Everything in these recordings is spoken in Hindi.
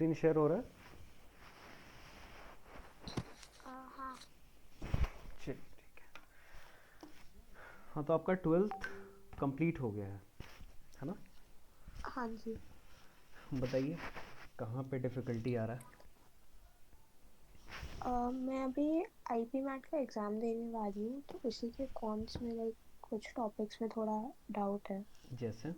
स्क्रीन शेयर हो रहा है? हाँ। चलिए ठीक है। हाँ, तो आपका 12th कंप्लीट हो गया है ना? हाँ जी। बताइए कहाँ पे डिफ़िकल्टी आ रहा है? मैं अभी आईपी मैट का एग्ज़ाम देने वाली हूँ, तो उसी के कॉन्स में लाइक कुछ टॉपिक्स में थोड़ा डाउट है। जैसे?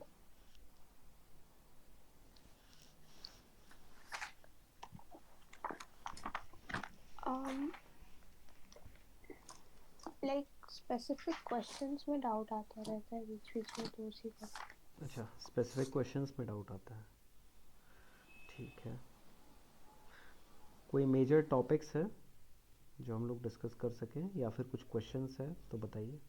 लाइक स्पेसिफिक क्वेश्चंस में डाउट आता रहता है बीच बीच में, तो उसी का। अच्छा, स्पेसिफिक क्वेश्चंस में डाउट आता है। ठीक है। कोई मेजर टॉपिक्स है जो हम लोग डिस्कस कर सकें, या फिर कुछ क्वेश्चंस है तो बताइए।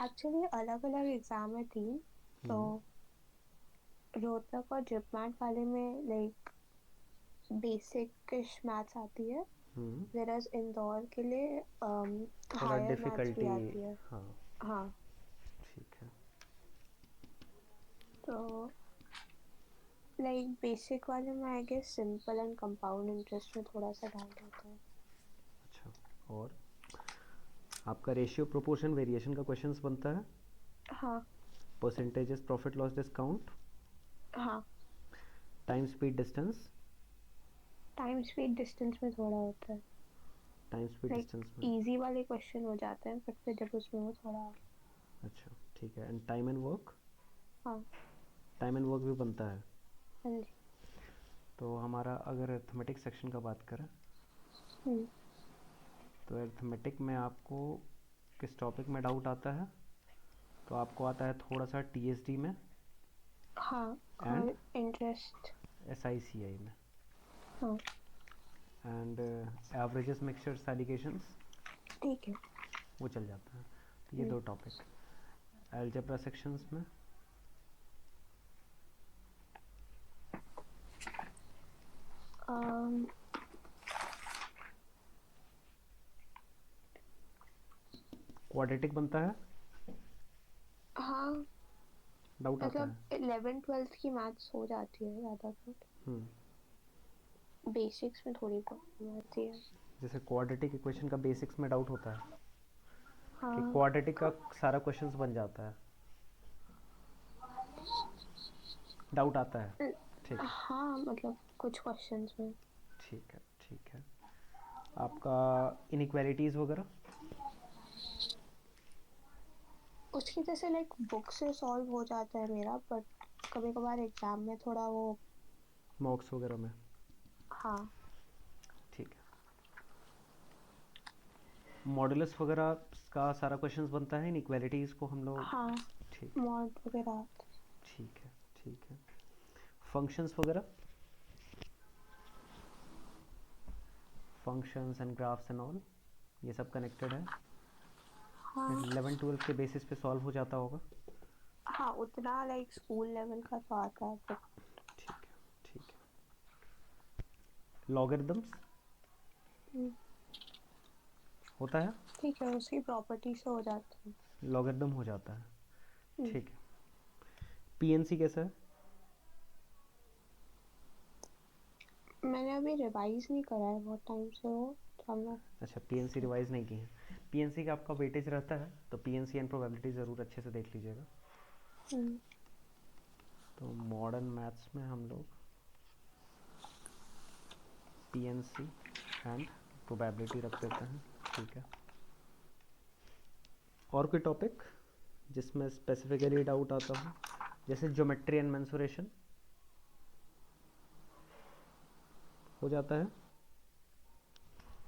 एक्चुअली अलग अलग एग्ज़ाम है तीन। तो हम्म। रोहतक और जिपमैट वाले में लाइक बेसिक मैथ्स आती है, हम्म। वेराज इंदौर के लिए थोड़ा हायर मैथ्स भी डिफ़िकल्टी। आती है। हाँ। हाँ। ठीक है। तो लाइक बेसिक वाले में I guess simple and compound interest में थोड़ा सा डाउट होता है। अच्छा। और आपका रेशियो प्रोपोर्शन वेरिएशन का क्वेश्चंस बनता है? हाँ। Percentages profit loss discount? हाँ, time speed distance? Time speed distance में थोड़ा होता है। टाइम स्पीड लाइक डिस्टेंस में। इजी वाले क्वेश्चन हो जाते हैं, बट फिर जब उसमें वो थोड़ा। अच्छा ठीक है। And time and work? हाँ। टाइम एंड वर्क भी बनता है। हाँ जी। तो हमारा अगर अर्थमेटिक सेक्शन का बात करें, हम्म। तो अर्थमेटिक में आपको किस टॉपिक में डाउट आता है? तो आपको आता है थोड़ा सा टीएसडी में हाँ, एंड और इंटरेस्ट। एसआईसीआई में। हाँ। एंड एवरेजेस मिक्सचर्स एलिगेशंस ठीक है। वो चल जाता है। तो ये हम्म। दो टॉपिक। अलजेब्रा सेक्शंस में अम, क्वाड्रेटिक बनता है, हाँ, डाउट आता मतलब है। 11th 12th की मैथ्स हो जाती है ज़्यादातर। हम्म। बेसिक्स में थोड़ी प्रॉब्लम आती है। जैसे क्वाड्रेटिक इक्वेशन का बेसिक्स में डाउट होता है कि हाँ। क्वाड्रेटिक का सारा क्वेश्चंस बन जाता है, डाउट आता है। ठीक है। हाँ, मतलब कुछ क्वेश्चंस में। ठीक है। ठीक है। आपका इनइक्वालिटीज़ वगैरह? उसकी जैसे लाइक बुक से सॉल्व हो जाता है मेरा, बट कभी कभार एग्जाम में थोड़ा वो। मॉक्स वगैरह में? हाँ। ठीक है। मॉडुलस वगैरह का सारा क्वेश्चंस बनता है इनइक्वालिटीज़ को हम लोग। हाँ, ठीक है। मॉड वगैरह आते ठीक है। ठीक है। फंक्शंस वगैरह? Functions and graphs and all, ये सब कनेक्टेड है? हैं। हाँ। 11 12 के बेसिस पे सॉल्व हो जाता होगा। हाँ, उतना लाइक स्कूल लेवल का तो आता है, but। ठीक है। ठीक है। लॉगरिदम्स हम्म, होता है? ठीक है, उसकी प्रॉपर्टी से हो जाता है। लॉगरिदम हो जाता है। हम्म, ठीक है। पीएनसी कैसा है? मैंने अभी रिवाइज नहीं करा है बहुत टाइम से वो, तो I'm not अच्छा, पीएनसी sure। रिवाइज नहीं की है। पीएनसी का आपका वेटेज रहता है, तो पीएनसी एंड प्रोबेबिलिटी ज़रूर अच्छे से देख लीजिएगा। हम्म। तो मॉडर्न मैथ्स में हम लोग पीएनसी एंड प्रोबेबिलिटी रख देते हैं। ठीक है। और कोई टॉपिक जिसमें स्पेसिफिकली डाउट आता हो, जैसे ज्योमेट्री एंड मेंसुरेशन हो जाता है?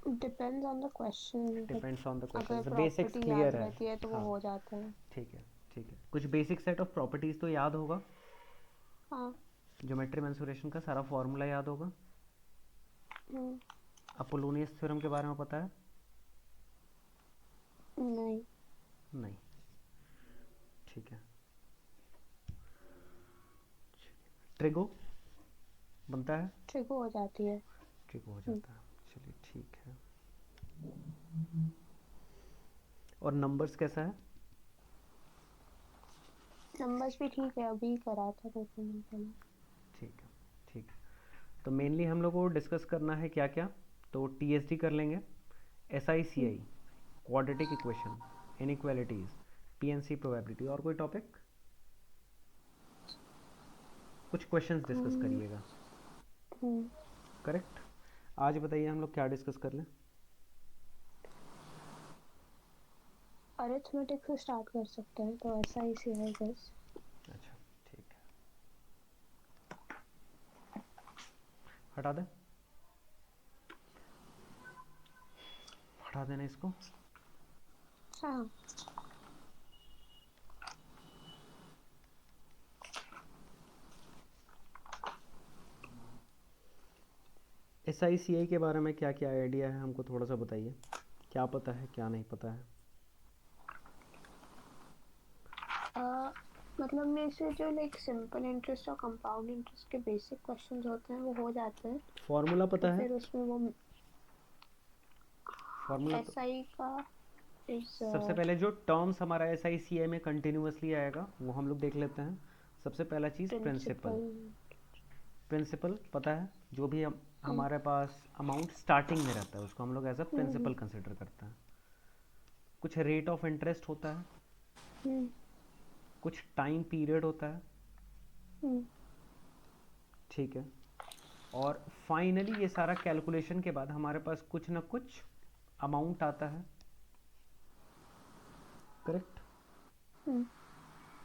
Depends on the question, but depends on the अगर क्वेश्चन, बेसिक्स प्रॉपर्टी क्लियर याद है। रहती है तो वो हाँ। हो जाते हैं। ठीक है। ठीक है। कुछ बेसिक सेट ऑफ प्रॉपर्टीज़ तो याद होगा। हाँ। ज्योमेट्री मेंसुरेशन का सारा फॉर्मूला याद होगा। हम्म। अपोलोनियस थ्योरम के बारे में पता है? नहीं। नहीं। ठीक है। ट्रिगो बनता है? ट्रिको हो जाती है। ट्रिगो हो हम्म। जाता है। चलिए ठीक है। और नंबर्स कैसा है? नंबर्स भी ठीक है, अभी करा था 2 3 दिन पहले। ठीक है, ठीक है। तो मेनली हम लोग को डिस्कस करना है क्या क्या, तो टीएसडी कर लेंगे, S I C I, quadratic equation, inequalities, PNC probability, और कोई टॉपिक, कुछ क्वेश्चंस डिस्कस हम्म, करिएगा। Hmm, correct. आज बताइए हम लोग क्या डिस्कस कर लें। अरिथमेटिक से स्टार्ट कर सकते हैं, तो ऐसा ही सी है बस। अच्छा, ठीक है, हटा दें, हटा देना इसको। हाँ। एस आई सी आई के बारे में क्या क्या आइडिया है, हमको थोड़ा सा बताइए, क्या पता है क्या नहीं पता है। मतलब मेरे से जो लाइक सिंपल इंटरेस्ट और कंपाउंड इंटरेस्ट के बेसिक क्वेश्चंस होते हैं वो हो जाते हैं। फॉर्मूला तो पता है, फिर उसमें वो फॉर्मूला तो, एस आई का इज सबसे पहले जो टर्म्स हमारा एस आई सी आई में कंटिन्यूसली आएगा वो हम लोग देख लेते हैं। सबसे पहला चीज़ प्रिंसिपल। प्रिंसिपल। प्रिंसिपल पता है, जो भी हमारे पास अमाउंट स्टार्टिंग में रहता है उसको हम लोग एज अ प्रिंसिपल कंसिडर करते हैं। कुछ रेट ऑफ इंटरेस्ट होता है, कुछ टाइम पीरियड होता है, ठीक है, और फाइनली ये सारा कैलकुलेशन के बाद हमारे पास कुछ ना कुछ अमाउंट आता है। करेक्ट।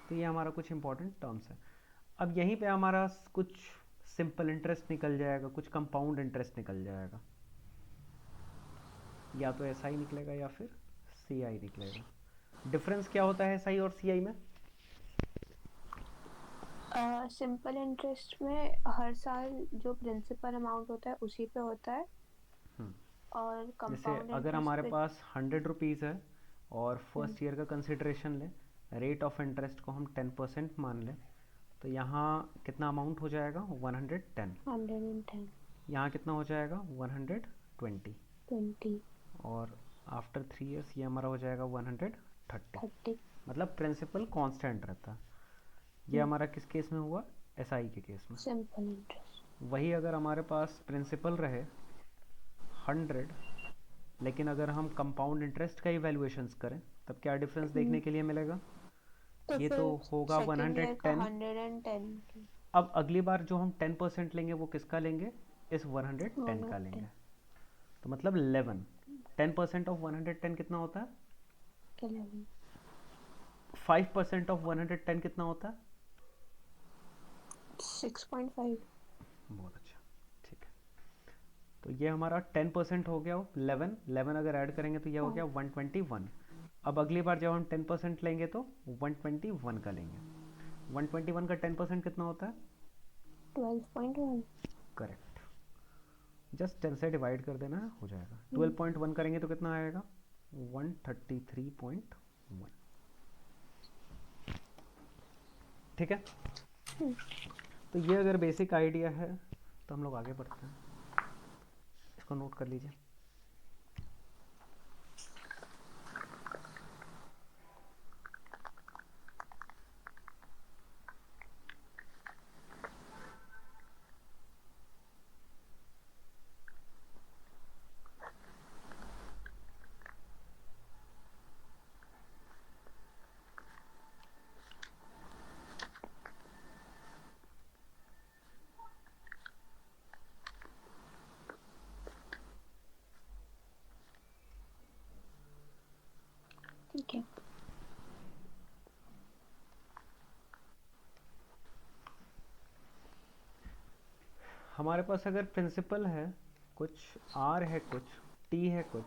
तो ये हमारा कुछ इंपॉर्टेंट टर्म्स है। अब यहीं पे हमारा कुछ सिंपल इंटरेस्ट निकल जाएगा, कुछ कंपाउंड इंटरेस्ट निकल जाएगा, या तो एस आई निकलेगा या फिर सी आई निकलेगा। डिफरेंस क्या होता है एस आई और सी आई में? सिंपल इंटरेस्ट में हर साल जो प्रिंसिपल अमाउंट होता है उसी पे होता है, और जैसे कंपाउंड अगर इंटरेस्ट हमारे पे। पास 100 रुपीज़ है और फर्स्ट ईयर का कंसिडरेशन लें, रेट ऑफ इंटरेस्ट को हम 10% मान लें, तो यहाँ कितना अमाउंट हो जाएगा? 110। 110। यहाँ कितना हो जाएगा? 120। 20। और आफ्टर 3 ईयर्स ये हमारा हो जाएगा 130। 30। मतलब प्रिंसिपल कांस्टेंट रहता है। ये हमारा किस केस में हुआ? एस आई के केस में। Simple interest. वही अगर हमारे पास प्रिंसिपल रहे 100, लेकिन अगर हम कंपाउंड इंटरेस्ट का इवैल्यूएशंस करें तब क्या डिफरेंस देखने के लिए मिलेगा? तो ये तो फिर होगा सेकेंड ईयर का 110। 110। अब अगली बार जो हम 10% लेंगे वो किसका लेंगे? इस 110 का 110। लेंगे। तो मतलब 11। 10% ऑफ 110 कितना होता है? 11। 5% ऑफ 110 कितना होता है? 6.5। बहुत अच्छा, ठीक है। तो ये हमारा 10% हो गया, 11 11 अगर ऐड करेंगे तो ये हो गया 121। अब अगली बार जब हम 10% लेंगे तो 121 का लेंगे। 121 का 10% कितना होता है? 12.1। करेक्ट। जस्ट 10 से डिवाइड कर देना है, हो जाएगा। 12.1 करेंगे तो कितना आएगा? 133.1। ठीक है। तो ये अगर बेसिक आइडिया है तो हम लोग आगे बढ़ते हैं, इसको नोट कर लीजिए। ठीक है। हमारे पास अगर प्रिंसिपल है कुछ, आर है कुछ, टी है कुछ,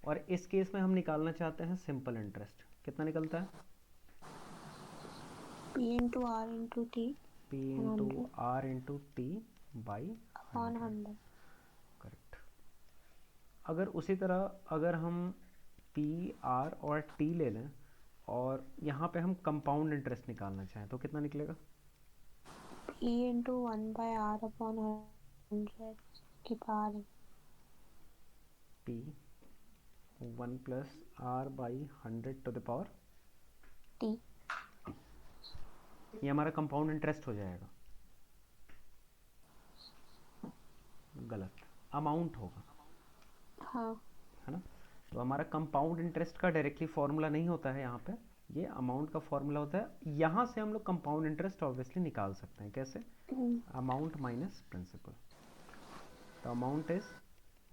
और इस केस में हम निकालना चाहते हैं सिंपल इंटरेस्ट, कितना निकलता है? P into R into T P and into 100 R into T by upon 100। 100। Correct. अगर उसी तरह अगर हम पी, आर और टी ले लें और यहाँ पे हम कंपाउंड इंटरेस्ट निकालना चाहें तो कितना निकलेगा? P into 1 by R upon 100 की power P 1 plus R by 100 to the power T। T. ये हमारा कंपाउंड इंटरेस्ट हो जाएगा, गलत, अमाउंट होगा, हाँ है ना। तो हमारा कंपाउंड इंटरेस्ट का डायरेक्टली फॉर्मूला नहीं होता है यहाँ पे, ये अमाउंट का फॉर्मूला होता है। यहाँ से हम लोग कंपाउंड इंटरेस्ट ऑब्वियसली निकाल सकते हैं, कैसे, अमाउंट माइनस प्रिंसिपल। तो amount is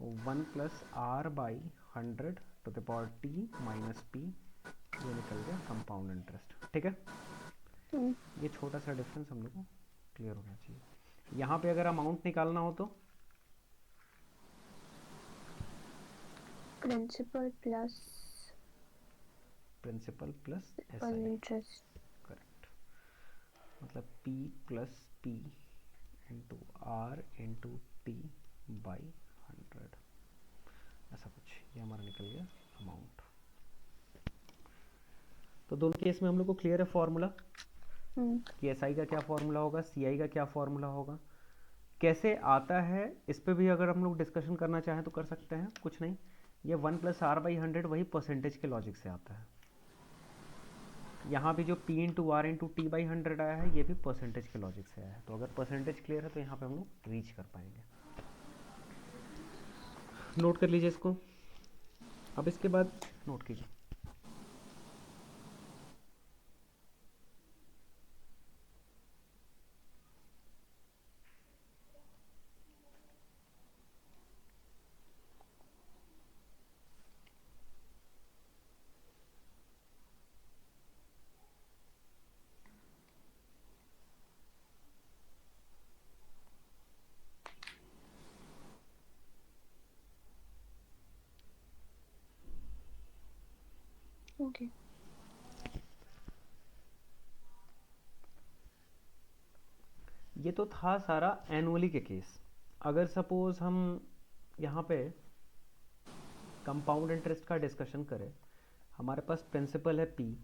1 plus R by 100 to the power T minus P, ये निकल गया कंपाउंड इंटरेस्ट। ठीक है, ये छोटा सा डिफरेंस हम लोग को क्लियर होना चाहिए। यहाँ पे अगर अमाउंट निकालना हो तो principal plus S I, interest. Correct, मतलब P plus P into R into T by 100, ऐसा कुछ, ये हमारा निकल गया अमाउंट। तो दोनों केस में हम लोग को क्लियर है फॉर्मूला कि एस आई का क्या फॉर्मूला होगा, सी आई का क्या फॉर्मूला होगा, कैसे आता है। इस पर भी अगर हम लोग डिस्कशन करना चाहें तो कर सकते हैं, कुछ नहीं, ये 1 प्लस आर बाई 100 वही परसेंटेज के लॉजिक से आता है। यहाँ भी जो P into R into T by 100 आया है, ये भी परसेंटेज के लॉजिक से आया है। तो अगर परसेंटेज क्लियर है तो यहाँ पे हम लोग रीच कर पाएंगे। नोट कर लीजिए इसको। अब इसके बाद नोट कीजिए, ओके ये तो था सारा एनुअली के केस। अगर सपोज हम यहाँ पे कंपाउंड इंटरेस्ट का डिस्कशन करें, हमारे पास प्रिंसिपल है P,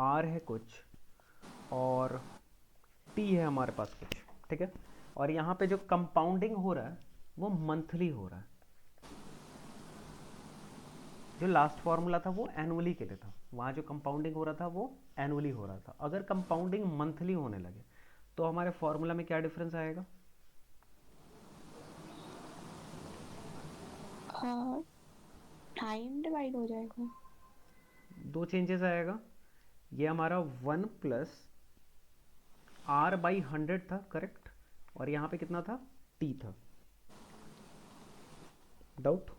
R है कुछ और T है हमारे पास कुछ, ठीक है। और यहाँ पे जो कंपाउंडिंग हो रहा है वो मंथली हो रहा है। जो लास्ट फॉर्मूला था वो एनुअली के लिए था, वहाँ जो कंपाउंडिंग हो रहा था वो एनुअली हो रहा था। अगर कंपाउंडिंग मंथली होने लगे तो हमारे फॉर्मूला में क्या डिफरेंस आएगा, टाइम डिवाइड हो जाएगा। दो चेंजेस आएगा। ये हमारा 1 प्लस आर बाई 100 था, करेक्ट, और यहाँ पे कितना था, टी था, डाउट।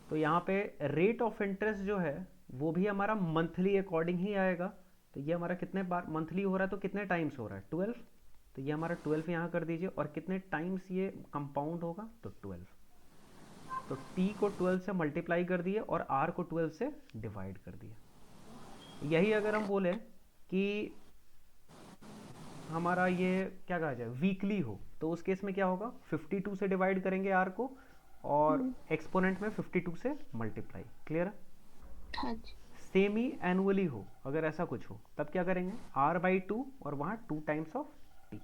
तो यहाँ पे रेट ऑफ इंटरेस्ट जो है वो भी हमारा मंथली अकॉर्डिंग ही आएगा। तो ये हमारा कितने बार मंथली हो रहा है, तो कितने टाइम्स हो रहा है, 12। तो ये हमारा 12 यहाँ कर दीजिए, और कितने टाइम्स ये कंपाउंड होगा, तो 12। तो t को 12 से मल्टीप्लाई कर दिए और r को 12 से डिवाइड कर दिया। यही अगर हम बोले कि हमारा ये क्या कहा जाए, वीकली हो, तो उस केस में क्या होगा, 52 से डिवाइड करेंगे r को और एक्सपोनेंट में 52 से मल्टीप्लाई। क्लियर है। हाँ जी। सेम ही एनुअली हो, अगर ऐसा कुछ हो तब क्या करेंगे, r बाई 2 और वहां 2 टाइम्स ऑफ t।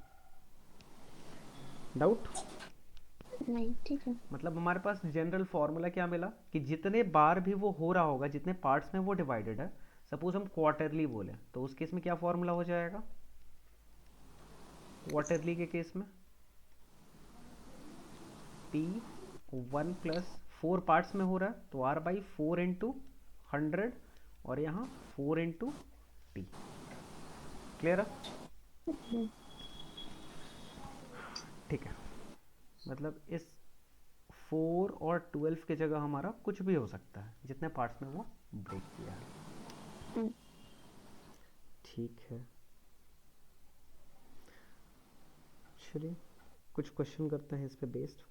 डाउट नहीं, ठीक है। मतलब हमारे पास जनरल फॉर्मूला क्या मिला कि जितने बार भी वो हो रहा होगा, जितने पार्ट्स में वो डिवाइडेड है, सपोज हम क्वार्टरली बोले तो उस केस में क्या फॉर्मूला हो जाएगा, क्वार्टरली के केस में P 1 प्लस 4 पार्ट्स में हो रहा है तो R बाई 4 इंटू 100 और यहाँ 4 इंटू टी। क्लियर है, ठीक है। मतलब इस 4 और 12 की जगह हमारा कुछ भी हो सकता है, जितने पार्ट्स में वो ब्रेक किया है। ठीक है, चलिए कुछ क्वेश्चन करते हैं इस पे बेस्ड।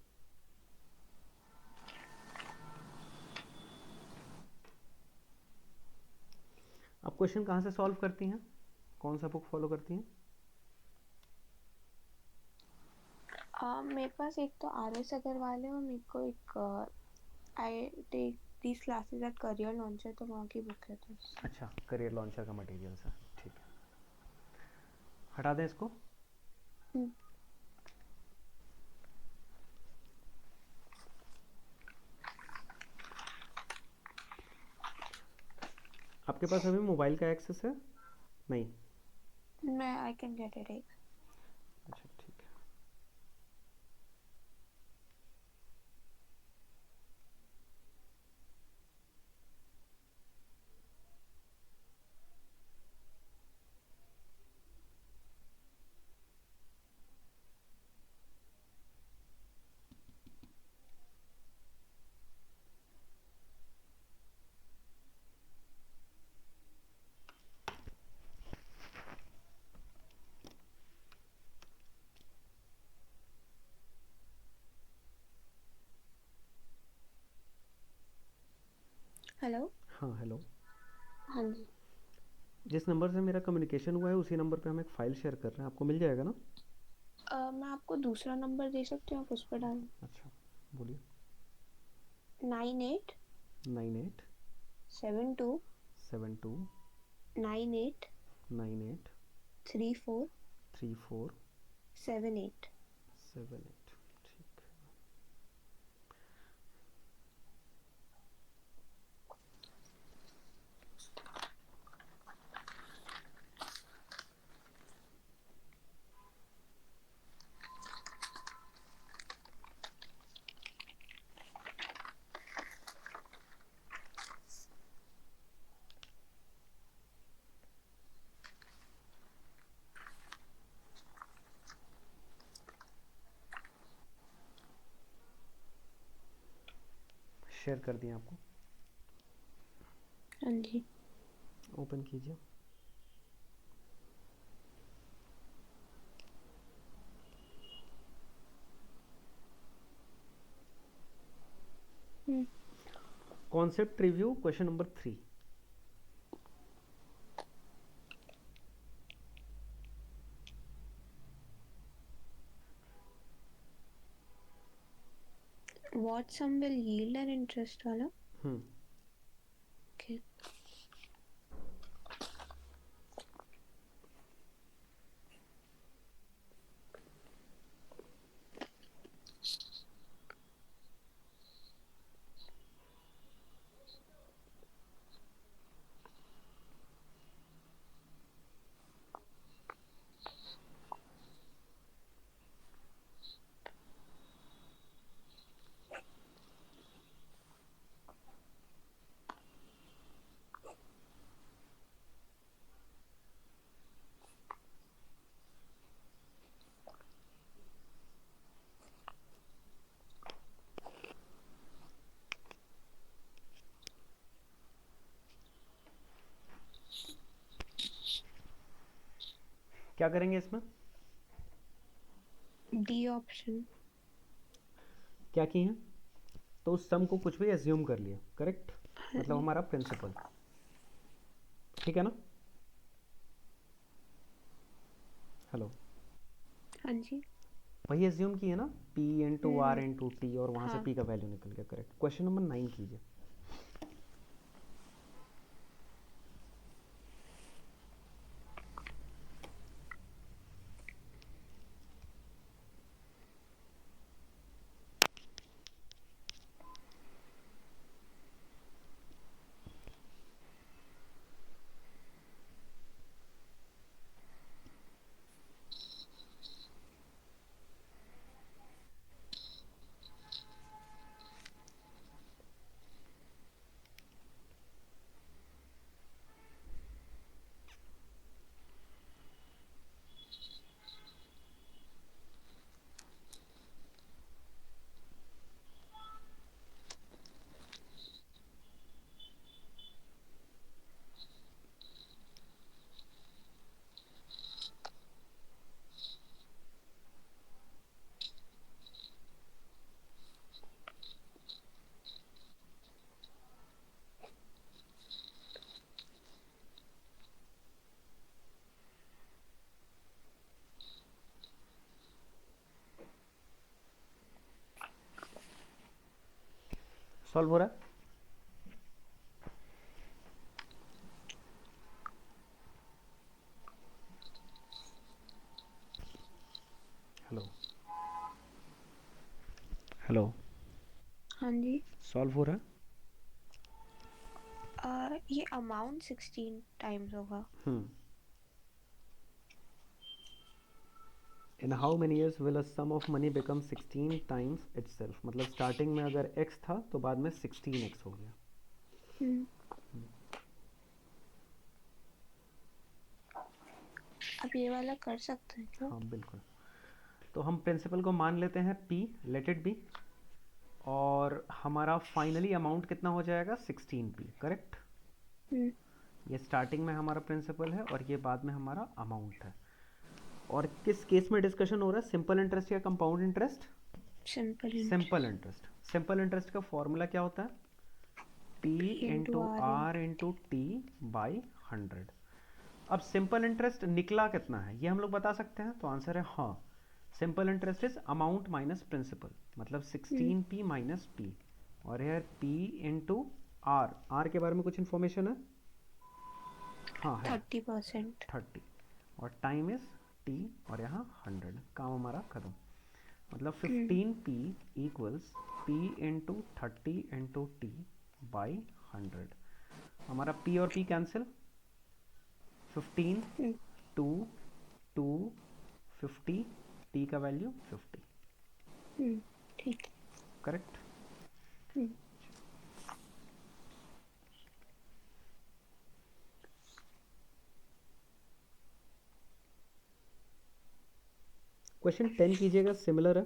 आप क्वेश्चन कहाँ से सॉल्व करती हैं, कौन सा बुक फॉलो करती हैं। मेरे पास एक तो RS अग्रवाल है और मेरे को एक I take these classes at Career Launcher, तो वहाँ की बुक है। तो अच्छा, करियर लॉन्चर का मटेरियल है, ठीक है, हटा दें इसको। आपके पास अभी मोबाइल का एक्सेस है, नहीं, मैं आई कैन गेट इट एक। अच्छा ठीक है। हेलो। हाँ हेलो। हाँ जी। जिस नंबर से मेरा कम्युनिकेशन हुआ है उसी नंबर पे हम एक फ़ाइल शेयर कर रहे हैं, आपको मिल जाएगा ना? मैं आपको दूसरा नंबर दे सकती हूँ, आप उस पर डालें। अच्छा बोलिए। 98 98 72 72 98 98 34 34 78। 78। ठीक है। शेयर कर दिया आपको, हाँ जी। ओपन कीजिए। हम्म। Concept review question number 3। What sum will yield an interest वाला? हम्म। Okay. क्या करेंगे इसमें? D option. क्या किए हैं? तो उस सम को कुछ भी एज्यूम कर लिया, करेक्ट? हाँ मतलब जी। हमारा प्रिंसिपल, ठीक है ना? हेलो। हाँ जी। वही एज्यूम किए ना, P into R hmm. Into T, और वहाँ से हाँ। P का वैल्यू निकल गया, करेक्ट। क्वेश्चन नंबर 9 कीजिए। सॉल्व हो रहा है? Hello hello. हाँ जी। सॉल्व हो रहा ये अमाउंट 16 टाइम्स होगा। है? In how many years will a sum of money become 16 times itself, मतलब स्टार्टिंग में अगर x था तो बाद में 16x हो गया। अब ये वाला कर सकते हैं क्या? हाँ बिल्कुल। तो हम प्रिंसिपल को मान लेते हैं p, लेट इट बी, और हमारा फाइनली अमाउंट कितना हो जाएगा 16p, करेक्ट। ये स्टार्टिंग में हमारा प्रिंसिपल है और ये बाद में हमारा अमाउंट है। और किस केस में डिस्कशन हो रहा है, सिंपल इंटरेस्ट या compound interest? Simple interest. Simple interest का फॉर्मूला क्या होता है? P into R into T by 100। अब सिंपल इंटरेस्ट निकला कितना है ये हम लोग बता सकते हैं, तो आंसर है हाँ, simple interest is amount minus principal, मतलब 16p माइनस p, और यार p इंटू आर, आर के बारे में कुछ इन्फॉर्मेशन है? हाँ है 30%। 30, और टाइम इज t, और यहाँ 100, काम हमारा खत्म। मतलब 15p equals p into 30 into T by 100। हमारा p और p कैंसिल, 15 2 2 50, t का वैल्यू 50, ठीक, करेक्ट। क्वेश्चन 10 कीजिएगा, सिमिलर है।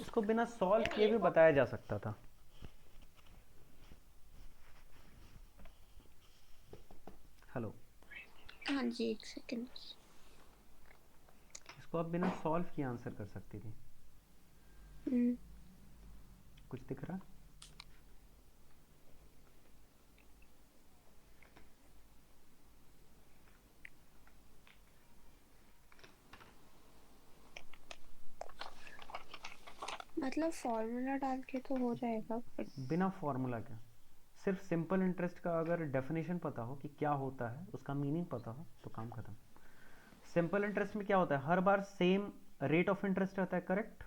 इसको बिना सॉल्व किए भी बताया जा सकता था। हेलो, हाँ जी, एक सेकंड। इसको आप बिना सॉल्व किए आंसर कर सकती थी। कुछ दिख रहा? मतलब फॉर्मूला डाल के तो हो जाएगा, बिना फॉर्मूला क्या, सिर्फ सिंपल इंटरेस्ट का अगर डेफिनेशन पता हो कि क्या होता है, उसका मीनिंग पता हो तो काम खत्म। सिंपल इंटरेस्ट में क्या होता है, हर बार सेम रेट ऑफ इंटरेस्ट रहता है, करेक्ट।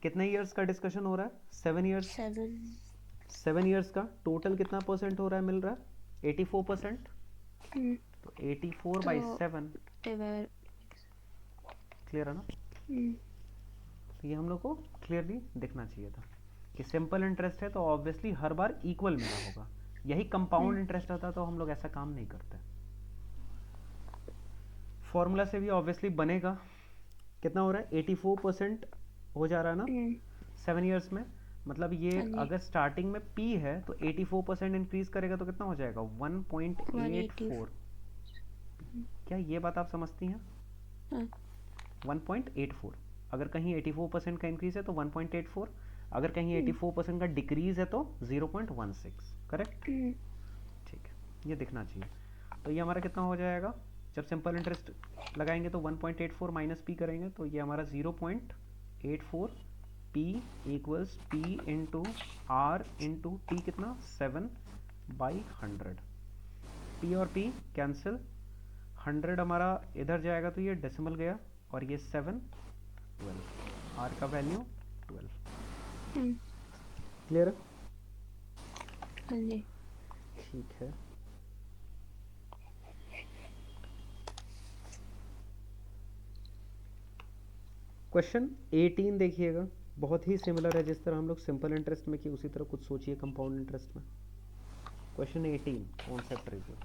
कितने इयर्स का डिस्कशन हो रहा है? 7 इयर्स। 7 इयर्स का टोटल कितना परसेंट हो रहा है, मिल रहा है 84%। तो 84 बाई 7, क्लियर है ना? तो ये हम लोग को क्लियरली दिखना चाहिए था कि सिंपल इंटरेस्ट है तो ऑब्वियसली हर बार इक्वल मिला होगा। यही कंपाउंड इंटरेस्ट होता तो हम लोग ऐसा काम नहीं करते। फॉर्मूला से भी ऑब्वियसली बनेगा। कितना हो रहा है? 84% हो जा रहा है ना 7 इयर्स में। मतलब ये अगर स्टार्टिंग में P है तो 84% इंक्रीज करेगा तो कितना हो जाएगा? 1.84। क्या ये बात आप समझती हैं? 1.84। अगर कहीं 84% का इंक्रीज है तो 1.84, अगर कहीं 84% का डिक्रीज है तो 0.16, करेक्ट। ठीक है, ये दिखना चाहिए। तो ये हमारा कितना हो जाएगा? जब सिंपल इंटरेस्ट लगाएंगे तो 1.84 माइनस पी करेंगे तो ये हमारा 0.84 P equals P into R into T, कितना 7/100। पी और पी कैंसिल, 100 हमारा इधर जाएगा तो ये डेसिमल गया, और ये 7 12, आर का वैल्यू 12। क्लियर है? हाँ जी, ठीक है। क्वेश्चन 18 देखिएगा, बहुत ही सिमिलर है, जिस तरह हम लोग सिंपल इंटरेस्ट में किए उसी तरह कुछ सोचिए कंपाउंड इंटरेस्ट में। Question 18 concept review.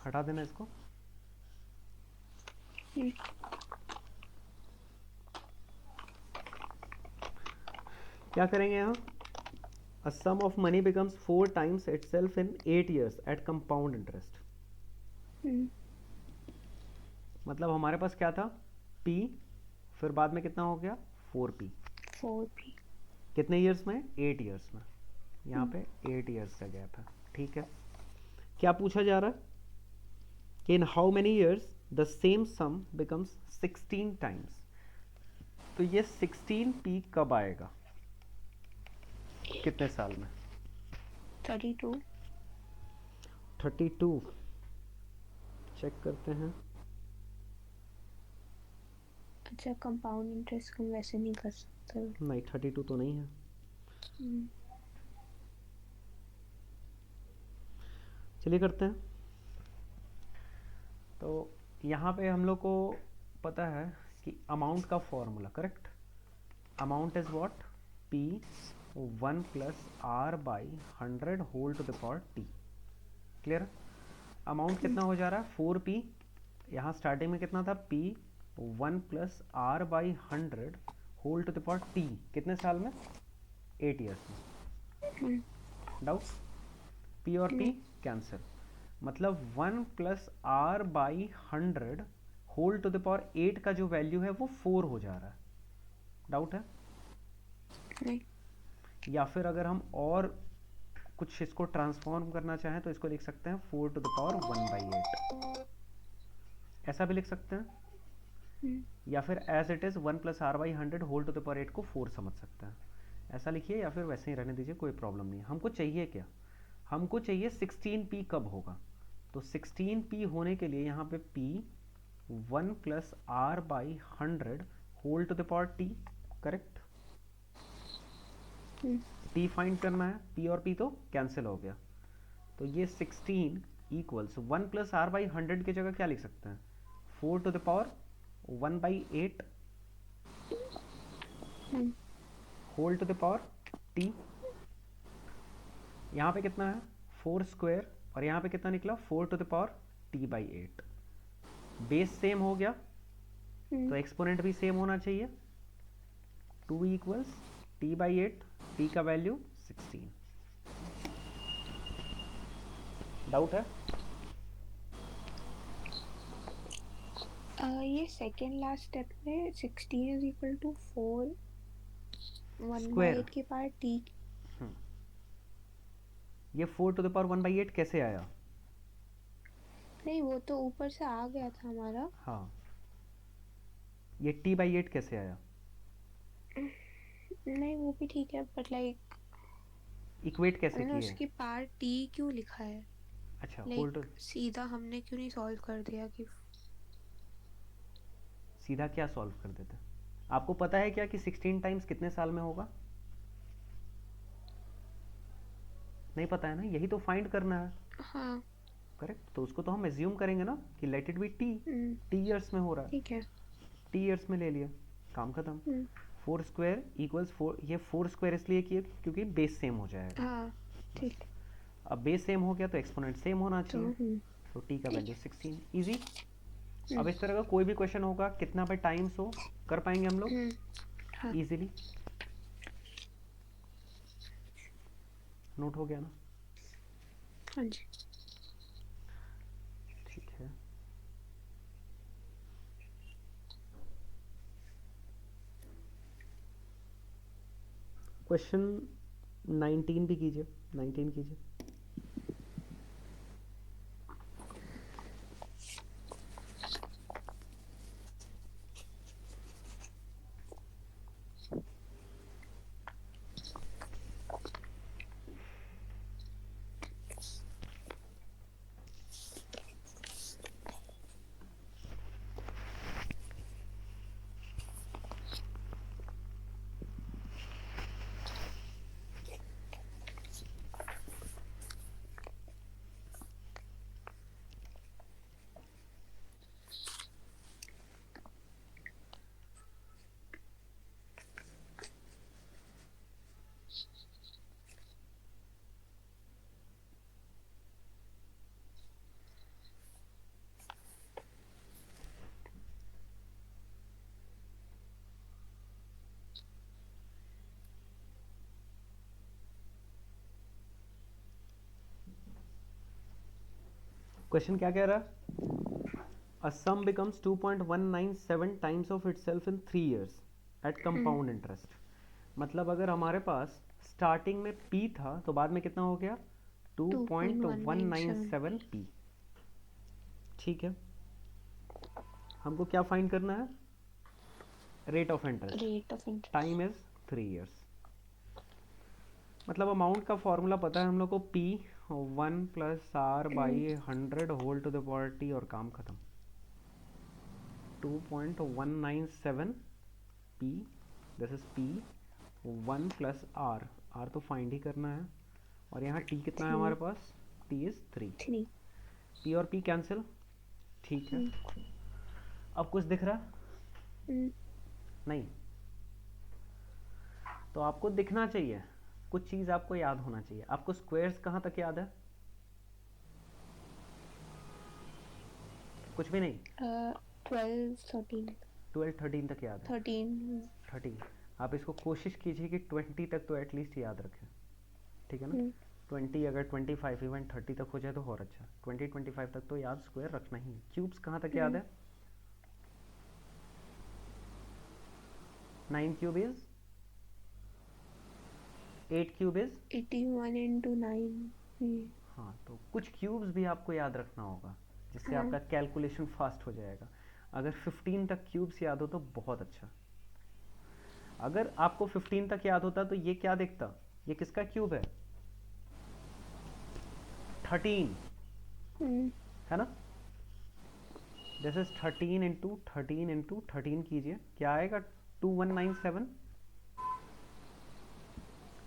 हटा देना इसको। क्या करेंगे यहाँ? A sum of money becomes 4 times itself in 8 years at compound interest. मतलब हमारे पास क्या था? P, फिर बाद में कितना हो गया? 4P. 4P. कितने ईयर्स में? 8 ईयर्स में. यहाँ पे 8 ईयर्स का गैप है. ठीक है. क्या पूछा जा रहा है? कि in how many years the same sum becomes 16 times. तो ये 16P कब आएगा? कितने साल में? 32. 32. चेक करते हैं. अच्छा, कंपाउंड इंटरेस्ट हम वैसे नहीं कर सकते. नहीं, 32 तो नहीं है. चलिए करते हैं. तो यहाँ पे हम लोग को पता है कि अमाउंट का formula, correct? Amount is what? P 1 plus R by 100 whole to the power T. Clear? Amount कितना हो जा रहा है? 4P. यहाँ स्टार्टिंग में कितना था? P 1 plus R by 100 whole to the power T. कितने साल में? 8 ईयर्स में. डाउट? P और P कैंसिल. मतलब 1 plus R by 100 whole to the power 8 का जो वैल्यू है वो 4 हो जा रहा है. डाउट है? नहीं. या फिर अगर हम और कुछ इसको ट्रांसफॉर्म करना चाहें तो इसको लिख सकते हैं 4 टू द पावर 1 बाई 8. ऐसा भी लिख सकते हैं. या फिर as it is 1 plus R by 100 whole to the power 8 को 4 समझ सकते हैं. ऐसा लिखिए या फिर वैसे ही रहने दीजिए, कोई प्रॉब्लम नहीं. हमको चाहिए क्या? हमको चाहिए 16P कब होगा. तो 16P होने के लिए यहाँ पे P 1 plus R by 100 whole to the power T. Correct? T find करना है. P और P तो कैंसिल हो गया. तो ये 16 इक्वल्स 1 प्लस R बाई 100 की जगह क्या लिख सकते हैं? 4 to the power 1 by 8 whole to the power T. यहाँ पे कितना है? 4 स्क्वायर. और यहाँ पे कितना निकला? 4 to the power T by 8. Base same हो गया तो एक्सपोनेंट भी सेम होना चाहिए. 2 इक्वल्स T बाई 8. T का वैल्यू 16. डाउट है? ये सेकेंड लास्ट स्टेप में 16 is equal to 4 1 by square. 8 की पावर T. ये 4 टू द पावर 1 बाई 8 कैसे आया? नहीं, वो तो ऊपर से आ गया था हमारा. हाँ. ये T बाई 8 कैसे आया? नहीं, वो भी ठीक है, बट लाइक इक्वेट कैसे मैंने किए? उसकी पावर T क्यों लिखा है? अच्छा, होल टू. लाइक सीधा हमने क्यों नहीं सॉल्व कर दिया कि सीधा क्या सॉल्व कर देते? आपको पता है क्या कि 16 टाइम्स कितने साल में होगा? नहीं पता है ना. यही तो फाइंड करना है. हाँ. करेक्ट. तो उसको तो हम एज्यूम करेंगे ना कि let it be T. T years में हो रहा है. ठीक है. T ईयर्स में ले लिया, काम खत्म. 4 स्क्वायर इक्वल्स 4. ये 4 स्क्वायर इसलिए किए क्योंकि बेस सेम हो जाएगा. हाँ, ठीक. अब बेस सेम हो गया तो एक्सपोनेंट सेम होना चाहिए. तो T का वैल्यू 16. इजी. अब इस तरह का कोई भी क्वेश्चन होगा, कितना पे टाइम्स हो, कर पाएंगे हम लोग इजीली. नोट हो गया ना? हाँ जी. ठीक है. क्वेश्चन 19 भी कीजिए. 19 कीजिए. क्वेश्चन क्या कह रहा है? A sum becomes 2.197 times of itself in 3 years at compound interest. मतलब अगर हमारे पास स्टार्टिंग में p था तो बाद में कितना हो गया? 2.197। 2.197 p। ठीक है, हमको क्या फाइंड करना है? Rate of interest. Rate of interest. Time is 3 years। मतलब अमाउंट का फॉर्मूला पता है हम लोग को, p 1 plus R by 100 whole to the power t, और काम खत्म। 2.197 p, this is p 1 plus R, R तो फाइंड ही करना है, और यहाँ t कितना है हमारे पास? t is 3। 3। p और p कैंसिल। ठीक है, अब कुछ दिख रहा नहीं? तो आपको दिखना चाहिए, कुछ चीज़ आपको याद होना चाहिए। आपको स्क्वायर्स कहाँ तक याद है? कुछ भी नहीं? 12 13 12 13 तक याद है? 13। 30। आप इसको कोशिश कीजिए कि 20 तक तो एटलीस्ट याद रखें, ठीक है ना? 20, अगर 25 इवन 30 तक हो जाए तो और अच्छा। 20 25 तक तो याद स्क्वायर रखना ही है। क्यूब्स कहाँ तक याद है? 9 cube is 8 cube is 81 into 9। हाँ, तो कुछ क्यूब्स भी आपको याद रखना होगा, जिससे हाँ। आपका कैलकुलेशन फास्ट हो जाएगा। अगर 15 तक क्यूब्स याद हो तो बहुत अच्छा। अगर आपको 15 तक याद होता तो ये क्या दिखता? ये किसका क्यूब है? 13, है ना? दिस इज 13 इंटू 13 इंटू 13 कीजिए, क्या आएगा? 2197।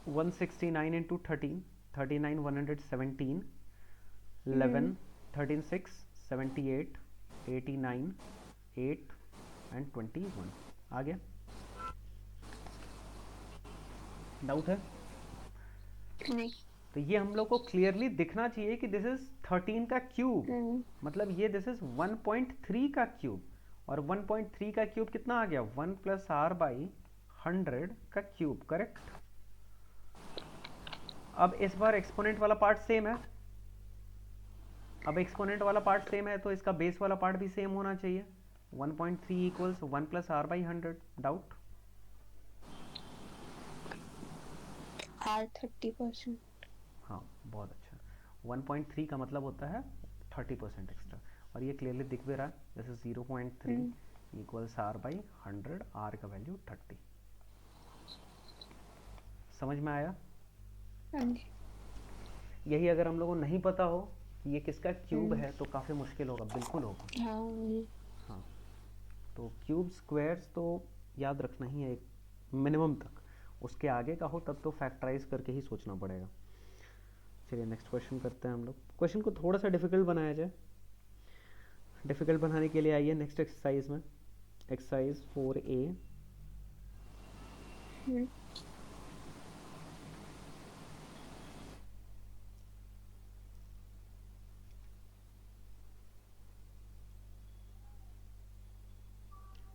169 इंटू 13, 39 117, 11 13 6 78, 89 8 एंड 21 आ गया। डाउट है? नहीं। तो ये हम लोग को क्लियरली दिखना चाहिए कि दिस इज 13 का क्यूब, मतलब ये दिस इज 1.3 का क्यूब, और 1.3 का क्यूब कितना आ गया? 1 प्लस आर बाई 100 का क्यूब, करेक्ट। अब इस बार एक्सपोनेंट वाला पार्ट सेम है। अब एक्सपोनेंट वाला पार्ट सेम है तो इसका बेस वाला पार्ट भी सेम होना चाहिए। 1.3 equals 1 plus R by 100। Doubt? R 30%। हाँ, बहुत अच्छा। 1.3 का मतलब होता है 30% एक्स्ट्रा, और ये क्लियरली दिख भी रहा है। This is 0.3 equals R by 100, R का वैल्यू 30। समझ में आया? यही अगर हम लोगों को नहीं पता हो कि ये किसका क्यूब है तो काफ़ी मुश्किल होगा, बिल्कुल होगा। हाँ, तो क्यूब स्क्वायर्स तो याद रखना ही है एक मिनिमम तक, उसके आगे का हो तब तो फैक्टराइज करके ही सोचना पड़ेगा। चलिए नेक्स्ट क्वेश्चन करते हैं हम लोग। क्वेश्चन को थोड़ा सा डिफिकल्ट बनाया जाए। डिफिकल्ट बनाने के लिए आइए नेक्स्ट एक्सरसाइज में, एक्सरसाइज 4A।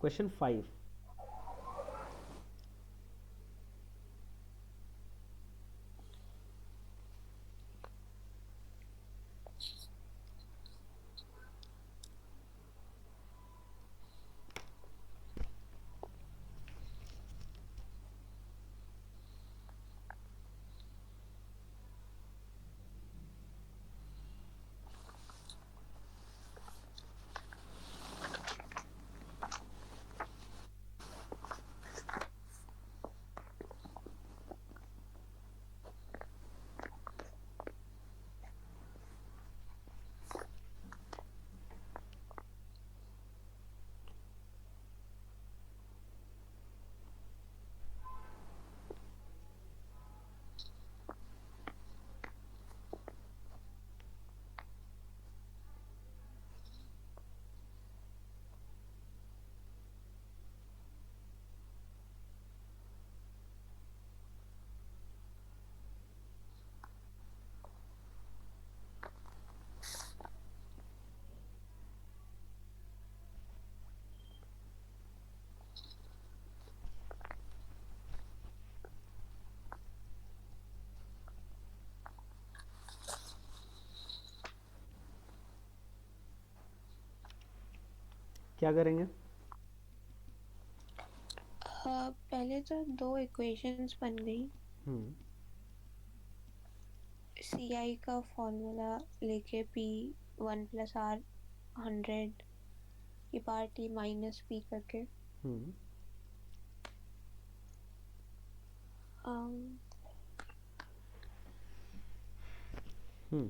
क्वेश्चन 5। क्या करेंगे? पहले तो दो इक्वेशंस बन गई, हम्म CI का फॉर्मूला लेके P1 + R 100 की पावर T माइनस P करके हम्म अम, हम्म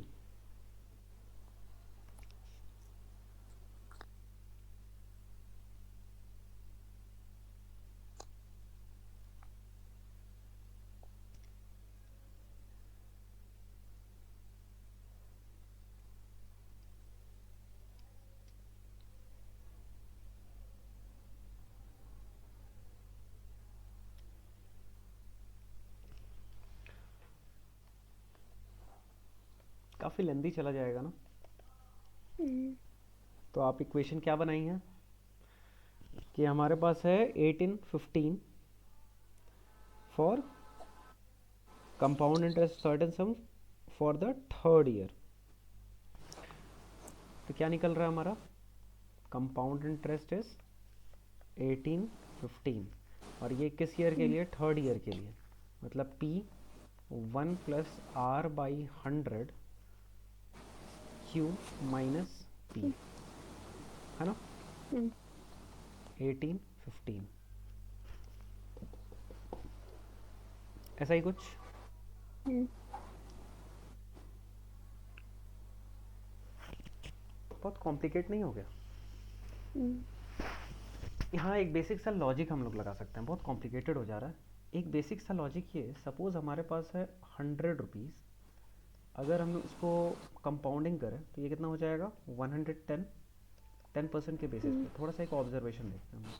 काफ़ी लेंदी चला जाएगा ना। हम्म, तो आप इक्वेशन क्या बनाई है कि हमारे पास है 1815 for compound interest certain some for the third year. तो क्या निकल रहा है हमारा? कंपाउंड इंटरेस्ट इज 1815 और ये किस ईयर के लिए? थर्ड ईयर के लिए। मतलब P1 + R/100 Q minus P, है ना? हम्म, 1815 ऐसा ही कुछ। हम्म, बहुत कॉम्प्लिकेट नहीं हो गया? हम्म, यहाँ एक बेसिक सा लॉजिक हम लोग लगा सकते हैं, बहुत कॉम्प्लिकेटेड हो जा रहा है। एक बेसिक सा लॉजिक ये, सपोज हमारे पास है 100 रुपीज़, अगर हम इसको कंपाउंडिंग करें तो ये कितना हो जाएगा? 110, 10% के बेसिस पे। थोड़ा सा एक ऑब्जर्वेशन देखते हैं हम।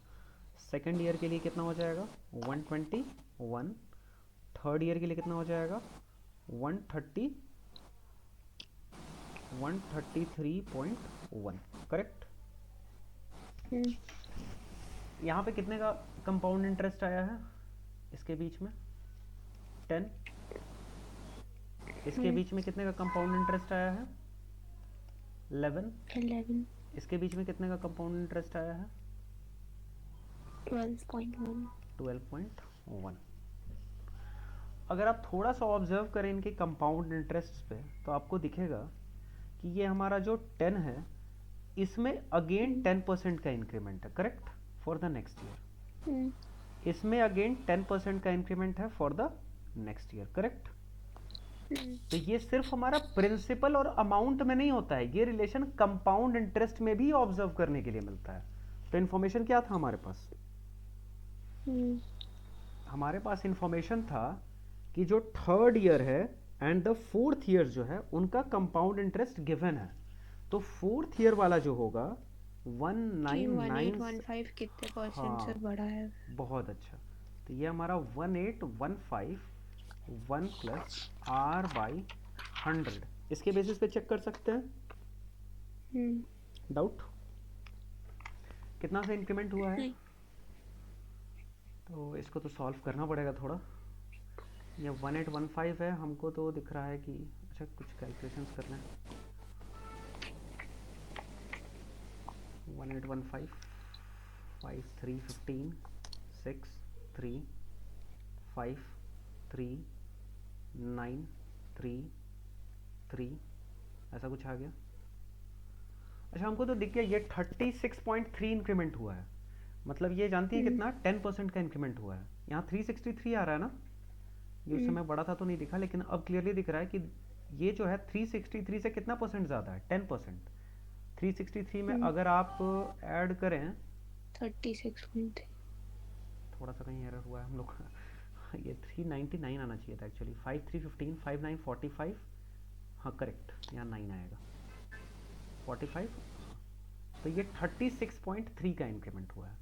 सेकेंड ईयर के लिए कितना हो जाएगा? 121। थर्ड ईयर के लिए कितना हो जाएगा? 130, 133.1, करेक्ट? हम्म, यहाँ पे कितने का कंपाउंड इंटरेस्ट आया है इसके बीच में? 10। इसके बीच में कितने का कंपाउंड इंटरेस्ट आया है? 11। 11, इसके बीच में कितने का कंपाउंड इंटरेस्ट आया है? 12.1, 12.1। अगर आप थोड़ा सा ऑब्जर्व करें इनके कंपाउंड इंटरेस्ट पे तो आपको दिखेगा कि ये हमारा जो 10 है इसमें अगेन 10% का इंक्रीमेंट है, correct? For the next year. इसमें अगेन 10% का इंक्रीमेंट है for the next year, correct? तो ये सिर्फ हमारा प्रिंसिपल और अमाउंट में नहीं होता है, ये रिलेशन कंपाउंड इंटरेस्ट में भी ऑब्जर्व करने के लिए मिलता है। तो इन्फॉर्मेशन क्या था हमारे पास? हमारे पास इंफॉर्मेशन था कि जो थर्ड ईयर है एंड द फोर्थ ईयर जो है उनका कंपाउंड इंटरेस्ट गिवन है। तो फोर्थ ईयर वाला जो होगा कि 199। 1815 कितने परसेंट से हाँ, बढ़ा है? बहुत अच्छा। तो ये हमारा 1815 1 + R/100 इसके बेसिस पे चेक कर सकते हैं। डाउट? कितना से इंक्रीमेंट हुआ है? नहीं, तो इसको तो सॉल्व करना पड़ेगा थोड़ा। ये 1815 है, हमको तो दिख रहा है कि अच्छा कुछ कैलकुलेशंस कर लें। 1815 5 3 15 6 3 5 3 9 3 3 ऐसा कुछ आ गया। अच्छा, हमको तो दिख गया ये 36.3 इंक्रीमेंट हुआ है। मतलब ये जानती है कितना? 10% का इंक्रीमेंट हुआ है। यहाँ 363 आ रहा है ना, ये उस समय बड़ा था तो नहीं दिखा, लेकिन अब क्लियरली दिख रहा है कि ये जो है 363 से कितना परसेंट ज़्यादा है? 10%। 363 में अगर आप ऐड करें, 36.3, थोड़ा सा कहीं एरर हुआ है हम लोग का। ये 399 आना चाहिए था एक्चुअली। 5 3 15 5 9 45, हाँ करेक्ट, यहाँ 9 आएगा, 45। तो ये 36.3 का इंक्रीमेंट हुआ है।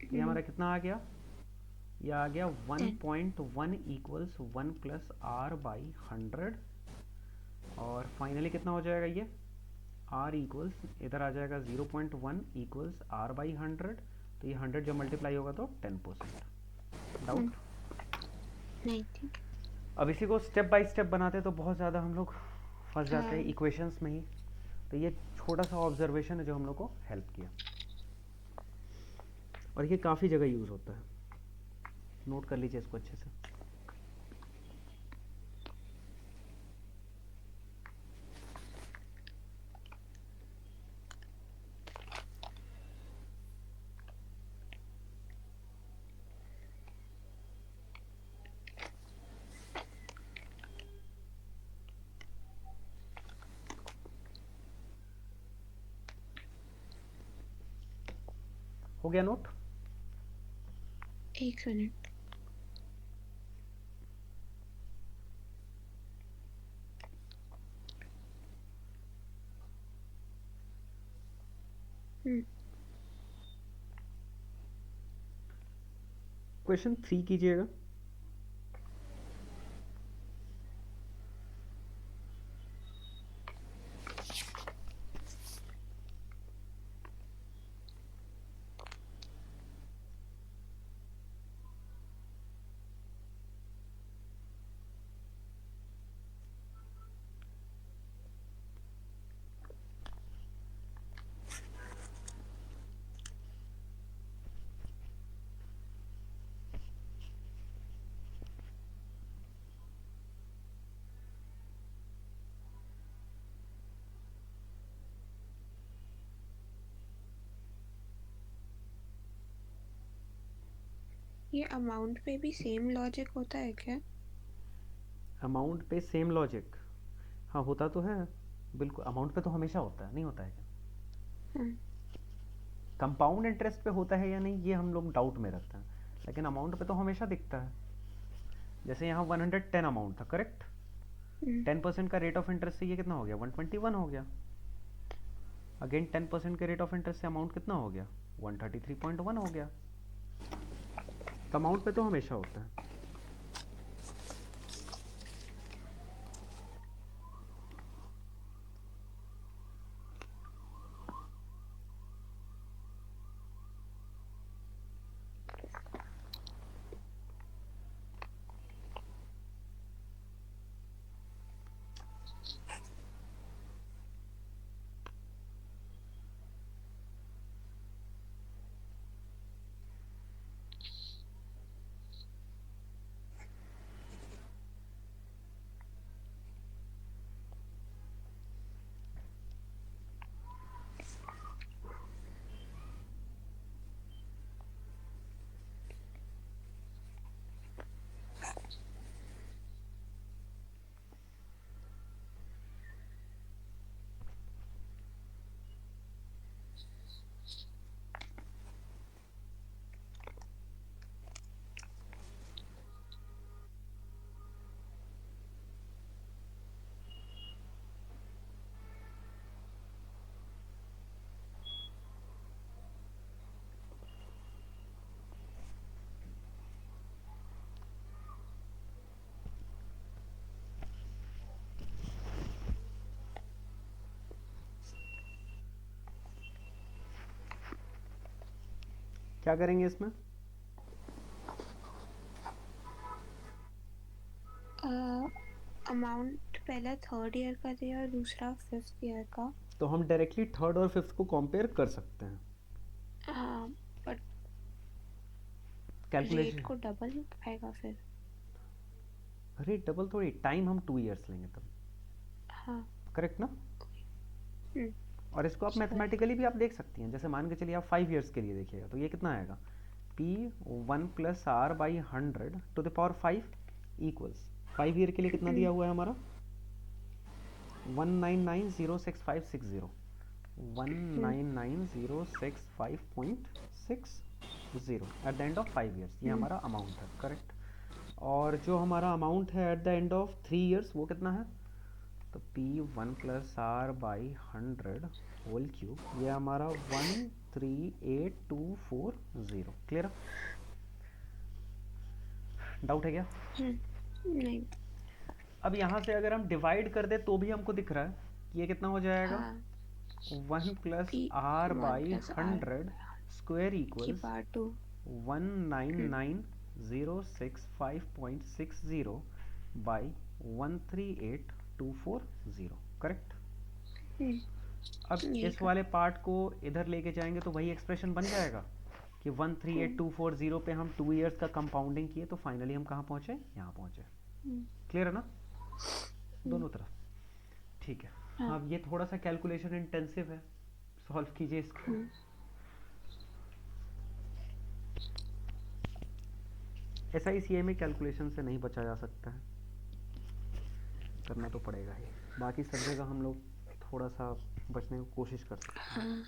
तो ये हमारा कितना आ गया? ये आ गया 1.1 इक्वल्स 1 + R/100। और फाइनली कितना हो जाएगा ये? R इक्वल्स इधर आ जाएगा 0.1 इक्वल्स R/100। तो ये 100 जब मल्टीप्लाई होगा तो 10%। डाउट? नहीं थी। अब इसी को स्टेप बाय स्टेप बनाते तो बहुत ज़्यादा हम लोग फंस जाते हैं हाँ, इक्वेशंस में ही। तो ये छोटा सा ऑब्जर्वेशन है जो हम लोग को हेल्प किया। और ये काफ़ी जगह यूज़ होता है, नोट कर लीजिए इसको अच्छे से। हो गया नोट? एक मिनट। क्वेश्चन 3 कीजिएगा। ये अमाउंट पे भी सेम लॉजिक होता है क्या? अमाउंट पे सेम लॉजिक? हाँ होता तो है, बिल्कुल। अमाउंट पे तो हमेशा होता है, नहीं होता है क्या? हम्म, कंपाउंड इंटरेस्ट पे होता है या नहीं ये हम लोग डाउट में रखते हैं, लेकिन अमाउंट पे तो हमेशा दिखता है। जैसे यहाँ 110 अमाउंट था, करेक्ट? 10% का रेट ऑफ इंटरेस्ट से ये कितना हो गया? 121 हो गया। अगेन 10% के रेट ऑफ इंटरेस्ट से अमाउंट कितना हो गया? 133.1 हो गया। तो अमाउंट पे तो हमेशा होता है। क्या करेंगे इसमें? अमाउंट पहला थर्ड ईयर का दिया और दूसरा फिफ्थ ईयर का। तो हम डायरेक्टली थर्ड और फिफ्थ को कंपेयर कर सकते हैं। हाँ, बट रेट कैलकुलेशन को डबल ही आएगा फिर। रेट डबल थोड़ी, टाइम हम 2 इयर्स लेंगे तब, हाँ। करेक्ट ना? हम्म, और इसको आप सॉरी। मैथमेटिकली भी आप देख सकती हैं। जैसे मान के चलिए आप 5 इयर्स के लिए देखिएगा तो ये कितना आएगा? P1 plus R by 100 to the power 5 equals 5 year के लिए कितना दिया हुआ है हमारा? 1990656 1990656.60 at the end of 5 years, ये हमारा अमाउंट है, करेक्ट? और जो हमारा अमाउंट है at the end of 3 years वो कितना है? तो P1 plus R by 100 whole cube, ये हमारा 138,240। क्लियर? डाउट है क्या? नहीं। अब यहाँ से अगर हम डिवाइड कर दे तो भी हमको दिख रहा है कि ये कितना हो जाएगा? हाँ, 1 plus P R one by plus R 100 square की equals power two. 199,065.60 by 138,240, correct? अब यही इस कर। वाले पार्ट को इधर लेके जाएंगे तो वही एक्सप्रेशन बन जाएगा। कि 138240 पे हम 2 ईयर्स का कंपाउंडिंग किए तो फाइनली हम कहाँ पहुँचे, यहाँ पहुँचे। क्लियर है ना दोनों तरफ? ठीक है। हाँ। अब ये थोड़ा सा कैलकुलेशन इंटेंसिव है, सॉल्व कीजिए इसको। SICA में कैलकुलेशन से नहीं बचा जा सकता है, करना तो पड़ेगा ही। बाकी सब जगह हम लोग थोड़ा सा बचने की कोशिश कर सकते हैं।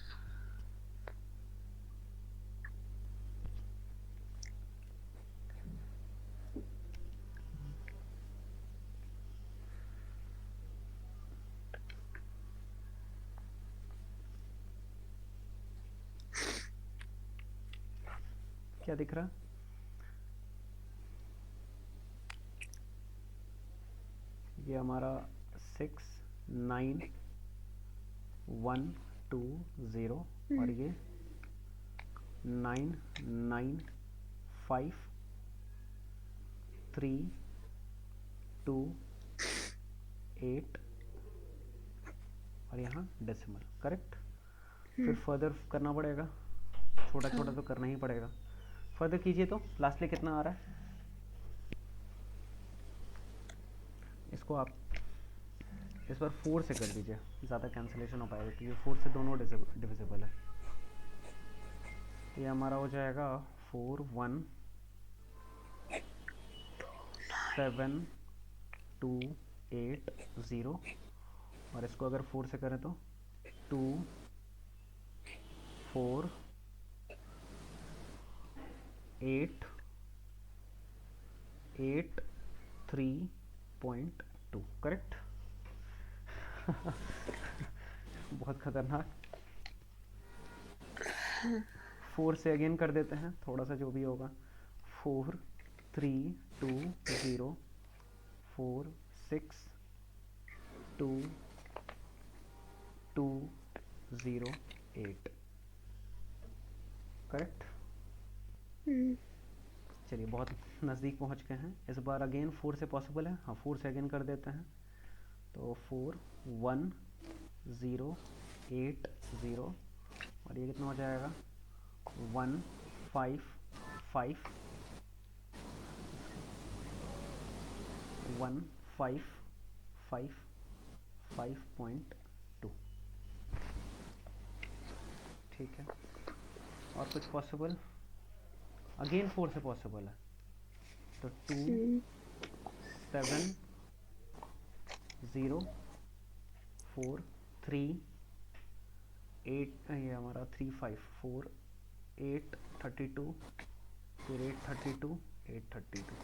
क्या दिख रहा? ये हमारा 69120 और ये 995328 और यहाँ डेसिमल। करेक्ट। फिर फर्दर करना पड़ेगा, छोटा छोटा तो करना ही पड़ेगा। फर्दर कीजिए तो लास्टली कितना आ रहा है इसको आप इस बार 4 से कर दीजिए, ज़्यादा कैंसिलेशन हो पाएगा क्योंकि 4 से दोनों डिविजिबल है। ये हमारा हो जाएगा 41728 और इसको अगर 4 से करें तो 24883.2। करेक्ट। बहुत खतरनाक। 4 से अगेन कर देते हैं, थोड़ा सा जो भी होगा। 432046228। करेक्ट। चलिए बहुत नज़दीक पहुंच गए हैं। इस बार अगेन 4 से पॉसिबल है, हाँ 4 से अगेन कर देते हैं तो 41080 और ये कितना हो जाएगा 1555.2। ठीक है। और कुछ पॉसिबल? अगेन 4 से पॉसिबल है तो 27043 ये हमारा 354 832 फिर 832 832।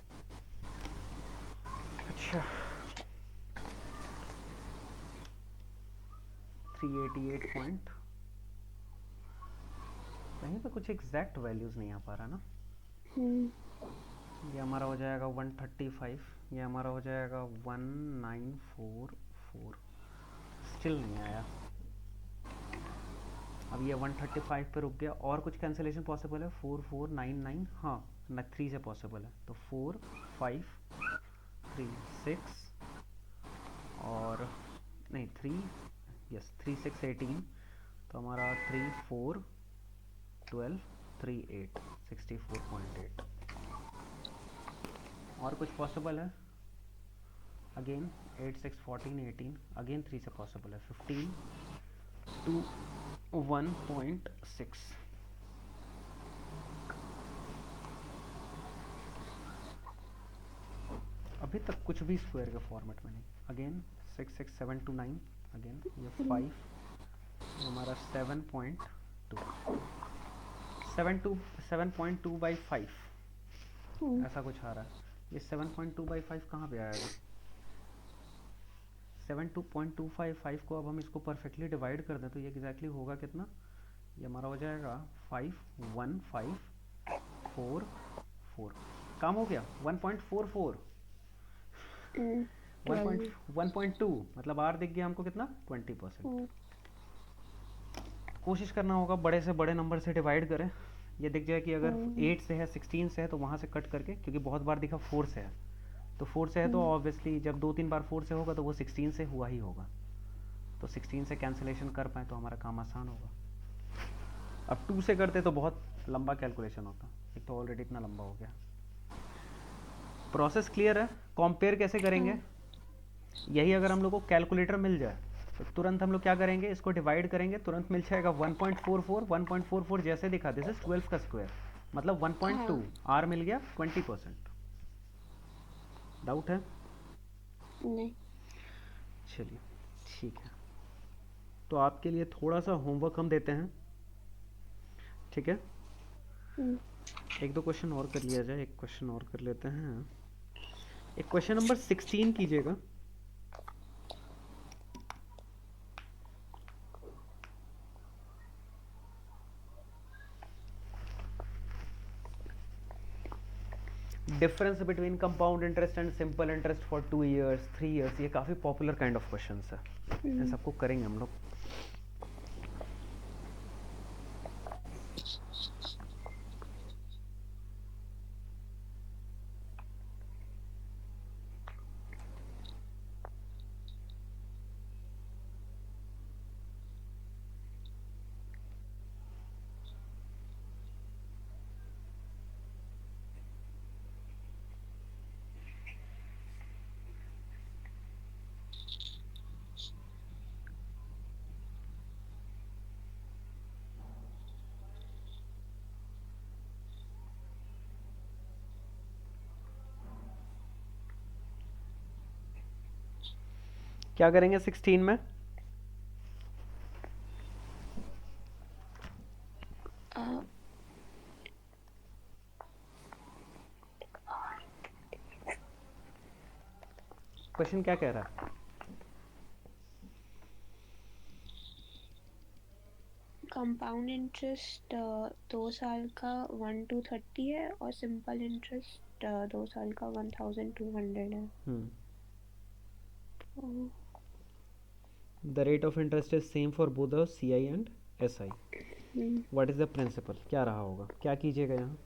अच्छा 388 पॉइंट, कहीं पे कुछ एग्जैक्ट वैल्यूज नहीं आ पा रहा ना। ये हमारा हो जाएगा 135, ये हमारा हो जाएगा 1944, स्टिल नहीं आया। अब ये 135 पे रुक गया। और कुछ कैंसिलेशन पॉसिबल है? 4499, हाँ 3 से पॉसिबल है तो 4536 और नहीं 3, यस 3618 तो हमारा 341238 64.8। और कुछ पॉसिबल है? अगेन 861418 अगेन 3 से पॉसिबल है 1521.6। अभी तक कुछ भी स्क्वायर के फॉर्मेट में नहीं। अगेन 66729 अगेन ये 5 हमारा 7.2 ऐसा कुछ आ रहा है। ये 7.2/5 कहाँ पे आएगा? 72.255 को अब हम इसको परफेक्टली डिवाइड कर दें तो ये एग्जैक्टली होगा कितना? ये हमारा हो जाएगा 51544। काम हो गया 1.44 1.2 मतलब आर दिख गया हमको कितना 20%। कोशिश करना होगा बड़े से बड़े नंबर से डिवाइड करें। ये दिख जाए कि अगर 8 से है 16 से है तो वहाँ से कट करके, क्योंकि बहुत बार दिखा 4 से है तो 4 से है तो ऑब्वियसली जब 2-3 बार 4 से होगा तो वो 16 से हुआ ही होगा, तो 16 से कैंसिलेशन कर पाए तो हमारा काम आसान होगा। अब 2 से करते तो बहुत लंबा कैलकुलेशन होता, एक तो ऑलरेडी इतना लंबा हो गया। प्रोसेस क्लियर है? कंपेयर कैसे करेंगे? हाँ यही अगर हम लोग को कैलकुलेटर मिल जाए तो तुरंत हम लोग क्या करेंगे, इसको डिवाइड करेंगे, तुरंत मिल जाएगा 1.44। 1.44 जैसे दिखा, दिस इज 12 का स्क्वायर, मतलब 1.2। हाँ आर मिल गया 20%। डाउट है? नहीं। चलिए ठीक है, तो आपके लिए थोड़ा सा होमवर्क हम देते हैं, ठीक है? हम्म, एक दो क्वेश्चन और कर लिया जाए, एक क्वेश्चन और कर लेते हैं। एक क्वेश्चन नंबर 16 कीजिएगा। Difference between compound interest and simple interest for 2 years 3 years, ये काफ़ी पॉपुलर काइंड ऑफ क्वेश्चन है, इन हम्म, सबको करेंगे हम लोग। क्या करेंगे 16 में? आ, क्वेश्चन क्या कह रहा है? कंपाउंड इंटरेस्ट 2 साल का 1 to 30 है और सिंपल इंटरेस्ट 2 साल का 1200 है। तो, the rate of interest is same for both the C I and S I. Hmm, what is the principal, क्या रहा होगा, क्या कीजिएगा यहाँ?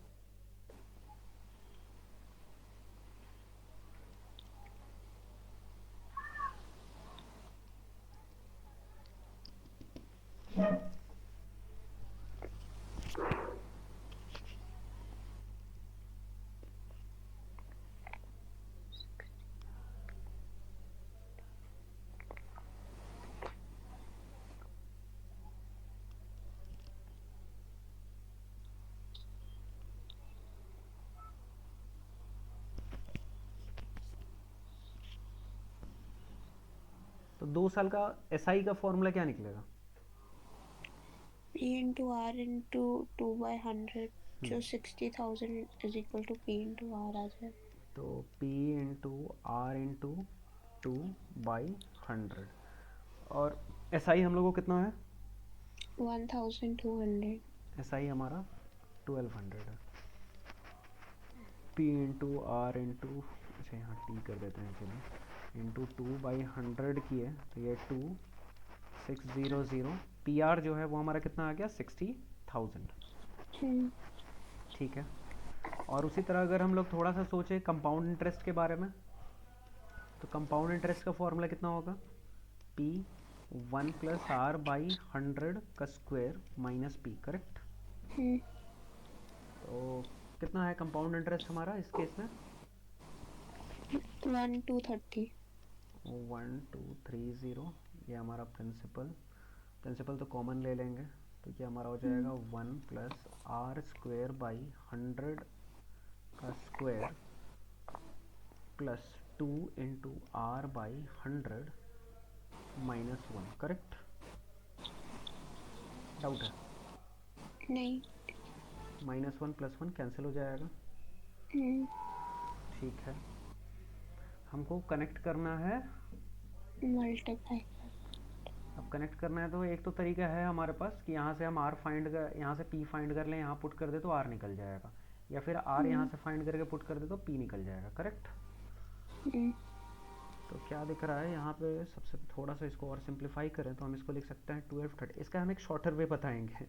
तो 2 साल का एस आई का फॉर्मूला क्या निकलेगा? P into R into 2/100 जो 60,000 is equal to P into R आ जाए। तो P इंटू आर इंटू 2/100, और एस आई हम लोग को कितना है? 1200। एस आई हमारा 1200 है। P इंटू आर इंटू, अच्छा यहाँ टी कर देते हैं, चलिए, इंटू 2/100 की है तो ये 2600। पी आर जो है वो हमारा कितना आ गया, 60,000। हम्म, ठीक है, और उसी तरह अगर हम लोग थोड़ा सा सोचें कंपाउंड इंटरेस्ट के बारे में, तो कंपाउंड इंटरेस्ट का फॉर्मूला कितना होगा? पी 1+R/100 का स्क्वायर माइनस पी, करेक्ट? हम्म, तो कितना है कंपाउंड इंटरेस्ट हमारा इस केस में? 1 to 30। 1230, ये हमारा प्रिंसिपल, प्रिंसिपल तो कॉमन ले लेंगे, तो ये हमारा हो जाएगा हम्म, 1+R²/100 का square plus 2 into R/100 -1, correct? Doubt है? नहीं। -1 +1 कैंसिल हो जाएगा। हम्म, ठीक है, हमको कनेक्ट करना है। मल्टीप्लाई। अब कनेक्ट करना है तो एक तो तरीका है हमारे पास कि यहाँ से हम आर फाइंड कर, यहाँ से पी फाइंड कर लें, यहाँ पुट कर दे तो आर निकल जाएगा, या फिर आर यहाँ हम्म, से फाइंड करके पुट कर दे तो पी निकल जाएगा, करेक्ट? हम्म, तो क्या दिख रहा है यहाँ पे, सबसे थोड़ा सा इसको और सिंप्लीफाई करें तो हम इसको लिख सकते हैं 1230। इसका हम एक शॉर्टर वे बताएंगे,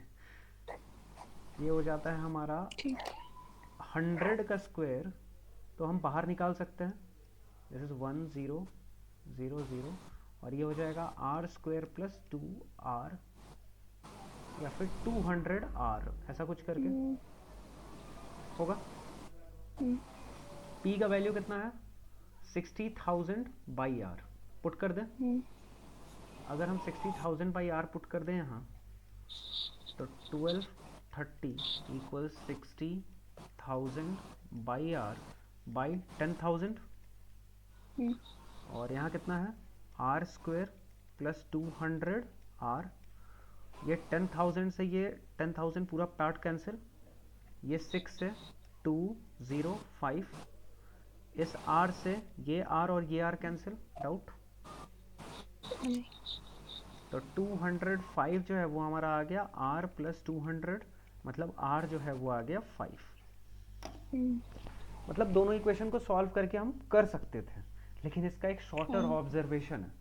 ये हो जाता है हमारा ठीक। 100 का स्क्वायर, तो हम बाहर निकाल सकते हैं, दिस इज 1000, और ये हो जाएगा R² + 2R या फिर 200R, ऐसा कुछ करके होगा। P का वैल्यू कितना है? 60,000 बाई आर। पुट कर दें। अगर हम 60,000 बाई आर पुट कर दें यहाँ, तो 1230 इक्वल 60,000 बाई आर बाई 10,000। और यहाँ कितना है? R square plus 200R। ये 10,000 से ये 10,000 पूरा पार्ट कैंसिल, ये 6 से 205, इस R से ये R और ये R कैंसिल। डाउट? तो 205 जो है वो हमारा आ गया R प्लस 200, मतलब R जो है वो आ गया 5। मतलब दोनों इक्वेशन को सॉल्व करके हम कर सकते थे, लेकिन इसका एक शॉर्टर ऑब्जर्वेशन है।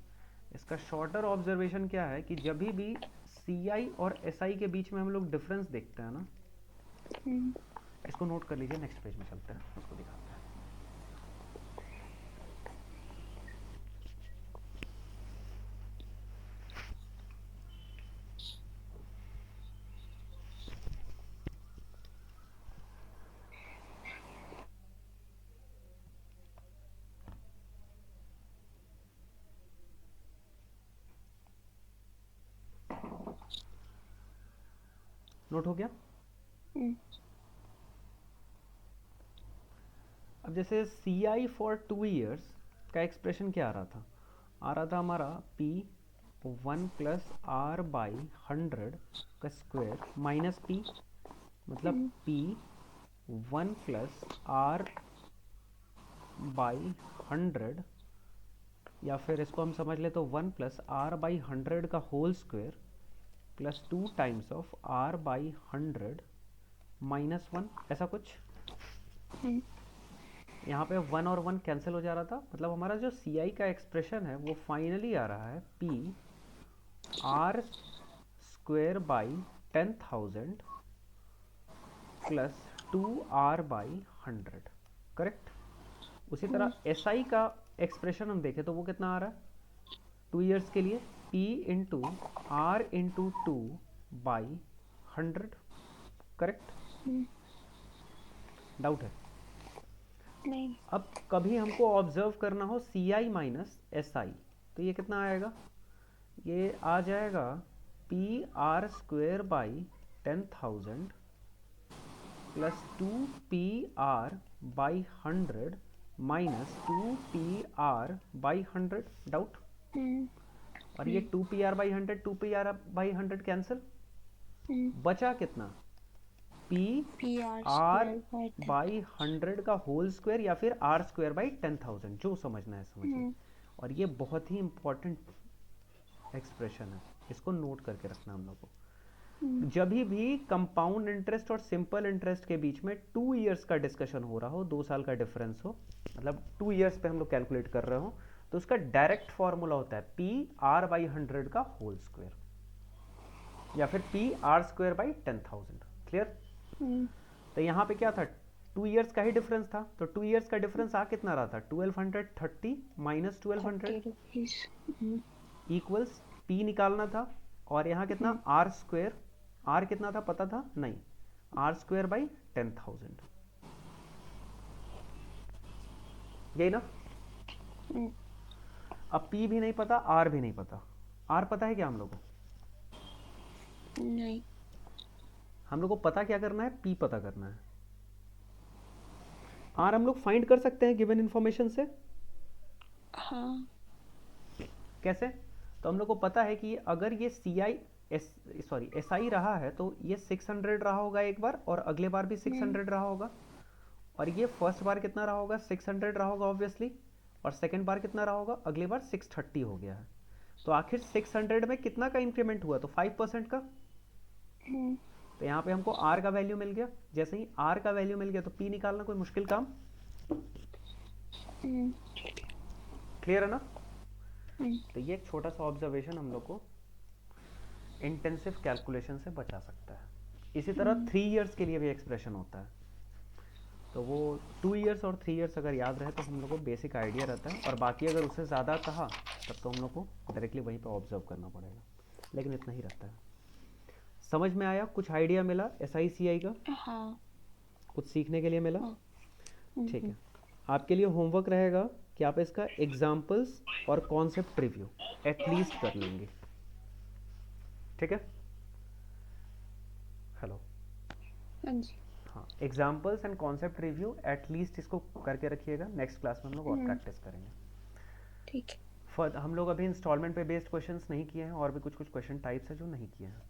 इसका शॉर्टर ऑब्जर्वेशन क्या है कि जब भी CI और SI के बीच में हम लोग डिफरेंस देखते हैं ना, इसको नोट कर लीजिए, नेक्स्ट पेज में चलते हैं, उसको दिखाते हैं। नोट हो गया? अब जैसे CI फॉर 2 ईयर्स का एक्सप्रेशन क्या आ रहा था हमारा P 1 प्लस R बाई 100 का स्क्वायर माइनस P, मतलब P 1 प्लस R बाई 100, या फिर इसको हम समझ ले तो 1 प्लस R बाई 100 का whole square plus 2 times of R by 100 minus 1, ऐसा कुछ। यहाँ पे 1 और 1 कैंसिल हो जा रहा था, मतलब हमारा जो CI का एक्सप्रेशन है वो फाइनली आ रहा है P R square by 10,000 plus 2R by 100, correct. उसी तरह SI का एक्सप्रेशन हम देखें तो वो कितना आ रहा है 2 ईयर्स के लिए? P into R into 2 by 100, correct. Doubt है? नहीं। अब कभी हमको ऑब्जर्व करना हो CI माइनस SI, तो ये कितना आएगा? ये आ जाएगा P R square by 10,000 plus 2PR by 100 minus 2PR by 100। Doubt? और ये 2PR by 100 2PR by 100 cancel, बचा कितना? PR बाई 100 का होल स्क्वायर या फिर R स्क्वायर बाई 10,000, जो समझना है समझिए। और ये बहुत ही इंपॉर्टेंट एक्सप्रेशन है, इसको नोट करके रखना हम लोग को। जब भी कंपाउंड इंटरेस्ट और सिंपल इंटरेस्ट के बीच में 2 इयर्स का डिस्कशन हो रहा हो, 2 साल का डिफरेंस हो, मतलब 2 इयर्स पे हम लोग कैलकुलेट कर रहे हो, तो उसका डायरेक्ट फॉर्मूला होता है PR बाई 100 का होल स्क्वायर या फिर PR स्क्वायर बाई 10,000। क्लियर? तो यहाँ पे क्या था? 2 इयर्स का ही डिफरेंस था, तो 2 इयर्स का डिफरेंस आ कितना रहा था? 1230 माइनस 1200 इक्वल्स P निकालना था, और यहाँ कितना? R स्क्वायर, R कितना था पता था? नहीं, R स्क्वायर बाई 10,000, यही ना। अब P भी नहीं पता, R भी नहीं पता। R पता है क्या हम लोग को? नहीं। हम लोग को पता क्या करना है? P पता करना है। R हम लोग फाइंड कर सकते हैं गिवन इंफॉर्मेशन से। हाँ। कैसे? तो हम लोग को पता है कि अगर ये SI रहा है तो ये 600 रहा होगा एक बार, और अगले बार भी 600 रहा होगा, और ये फर्स्ट बार कितना रहा होगा? 600 रहा होगा ऑब्वियसली, और सेकेंड बार कितना रहा होगा? अगली बार 630 हो गया है। तो आखिर 600 में कितना का इंक्रीमेंट हुआ? तो 5% का। तो यहाँ पे हमको R का वैल्यू मिल गया। जैसे ही R का वैल्यू मिल गया तो P निकालना कोई मुश्किल काम? क्लियर है ना? तो ये एक छोटा सा ऑब्जर्वेशन हम लोग को इंटेंसिव कैलकुलेशन से बचा सकता है। इसी तरह 3 इयर्स के लिए भी एक्सप्रेशन होता है, तो वो 2 इयर्स और 3 इयर्स अगर याद रहे तो हम लोग को बेसिक आइडिया रहता है, और बाकी अगर उससे ज़्यादा कहा तब तो हम लोग को डायरेक्टली वहीं पे ऑब्जर्व करना पड़ेगा, लेकिन इतना ही रहता है। समझ में आया? कुछ आइडिया मिला SICI का? हाँ। कुछ सीखने के लिए मिला? हाँ। ठीक है, आपके लिए होमवर्क रहेगा कि आप इसका एग्जाम्पल्स और कॉन्सेप्ट रिव्यू एटलीस्ट कर लेंगे। ठीक है, हेलो, हाँ जी। हाँ, examples and concept review at least इसको करके रखिएगा। नेक्स्ट क्लास में हम लोग और प्रैक्टिस करेंगे। ठीक है। हम लोग अभी इंस्टॉलमेंट पे बेस्ड क्वेश्चंस नहीं किए हैं, और भी कुछ कुछ क्वेश्चन टाइप्स है जो नहीं किए हैं,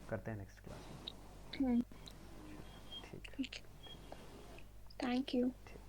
करते हैं नेक्स्ट क्लास में। हम्म, ठीक है, ठीक है। Thank you. ठीक।